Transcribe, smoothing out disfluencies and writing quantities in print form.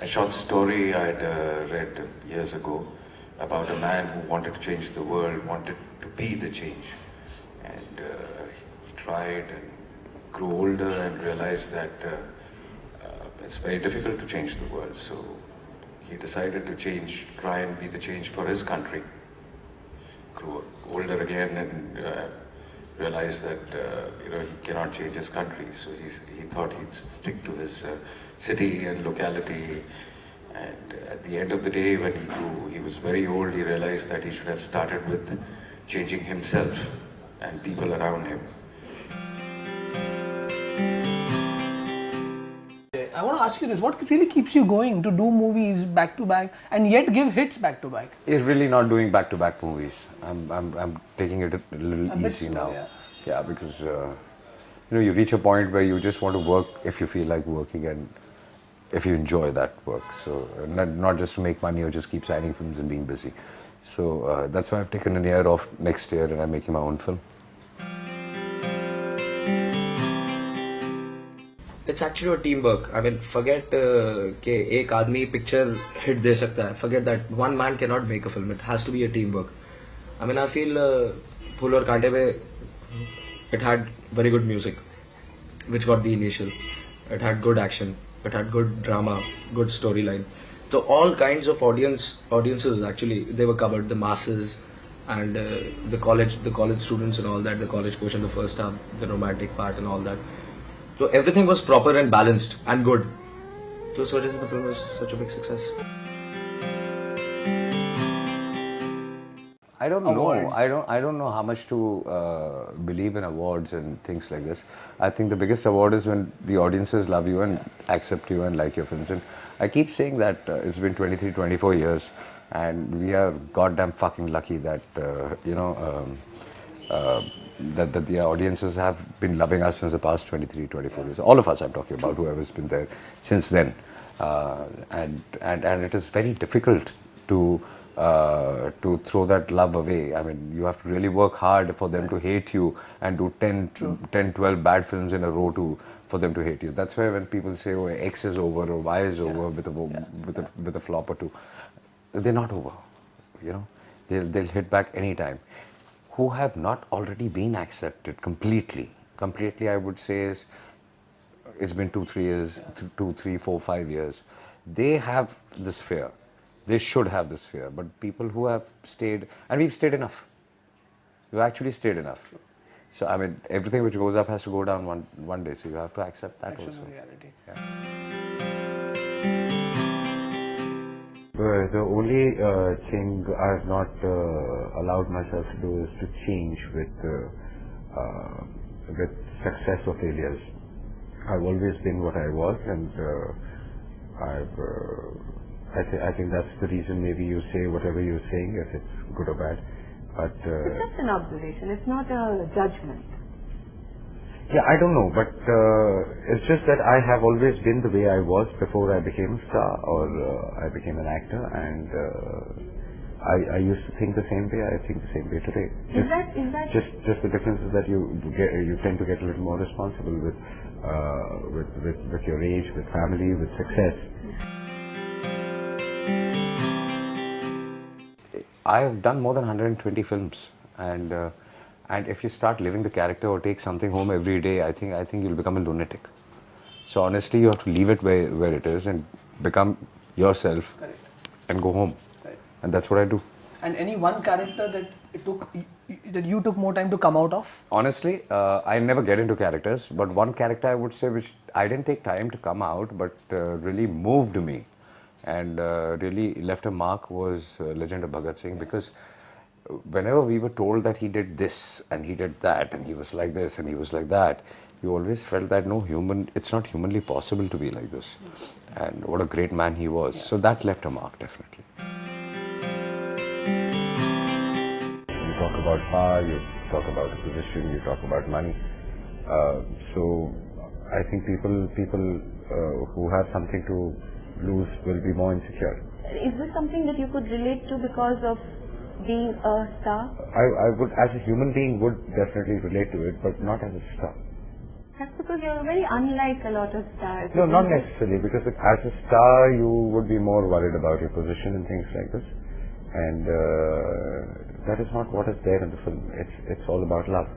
a short story I had read years ago about a man who wanted to change the world, wanted to be the change. And he tried and grew older and realized that it's very difficult to change the world. So he decided to change, try and be the change for his country. Grew older again and realized that he cannot change his country. So he thought he'd stick to his city and locality. And at the end of the day, when he was very old, he realized that he should have started with changing himself and people around him. I want to ask you this: what really keeps you going to do movies back to back and yet give hits back to back? It's really not doing back to back movies. I'm taking it a little easy now. Yeah, because you reach a point where you just want to work if you feel like working and if you enjoy that work. So not just to make money or just keep signing films and being busy. So that's why I've taken a year off next year and I'm making my own film. It's actually a teamwork. I mean, forget कि एक आदमी picture hit दे सकता है. Forget that one man cannot make a film. It has to be a teamwork. I mean, I feel फूल और कांटे पे it had very good music, which got the initial. It had good action. It had good drama, good storyline. So all kinds of audiences actually they were covered. The masses and the college students and all that. The college portion, the first half, the romantic part and all that. So everything was proper and balanced and good. So that's why the film was such a big success. I don't know. I don't know how much to believe in awards and things like this. I think the biggest award is when the audiences love you and accept you and like your films. And I keep saying that it's been 23, 24 years, and we are goddamn fucking lucky that that the audiences have been loving us since the past 23, 24 years. All of us, I'm talking about, whoever's been there since then. And it is very difficult to throw that love away. I mean, you have to really work hard for them to hate you and do 10, 12 bad films in a row for them to hate you. That's why when people say, oh, X is over or Y is over with a flop or two, they're not over. They'll hit back anytime. Who have not already been accepted completely, I would say is, it's been 2, 3 years, 2, 3, 4, 5 years. They have this fear. They should have this fear. But people who have stayed, and we've stayed enough. We've actually stayed enough. So, I mean, everything which goes up has to go down one day. So you have to accept that also. Reality. Yeah. The only thing I've not allowed myself to do is to change with success or failures. I've always been what I was, and I think that's the reason maybe you say whatever you're saying, if it's good or bad. But it's just an observation. It's not a judgment. Yeah, I don't know, but it's just that I have always been the way I was before I became a star or I became an actor, and I used to think the same way. I think the same way today. Is that just the difference is that you tend to get a little more responsible with your age, with family, with success. I have done more than 120 films, and if you start living the character or take something home every day, I think you'll become a lunatic. So honestly, you have to leave it where it is and become yourself. Correct. And go home. Right. And that's what I do. And any one character that you took more time to come out of? Honestly, I never get into characters, but one character I would say which I didn't take time to come out, but really moved me and really left a mark was Legend of Bhagat Singh, because whenever we were told that he did this and he did that and he was like this and he was like that, you always felt that it's not humanly possible to be like this. And what a great man he was. Yeah. So that left a mark, definitely. You talk about power, you talk about a position, you talk about money. So I think people who have something to lose will be more insecure. Is this something that you could relate to because of being a star? I would, as a human being, would definitely relate to it, but not as a star. That's because you're very unlike a lot of stars. No, not necessarily, because as a star you would be more worried about your position and things like this. And that is not what is there in the film. It's all about love.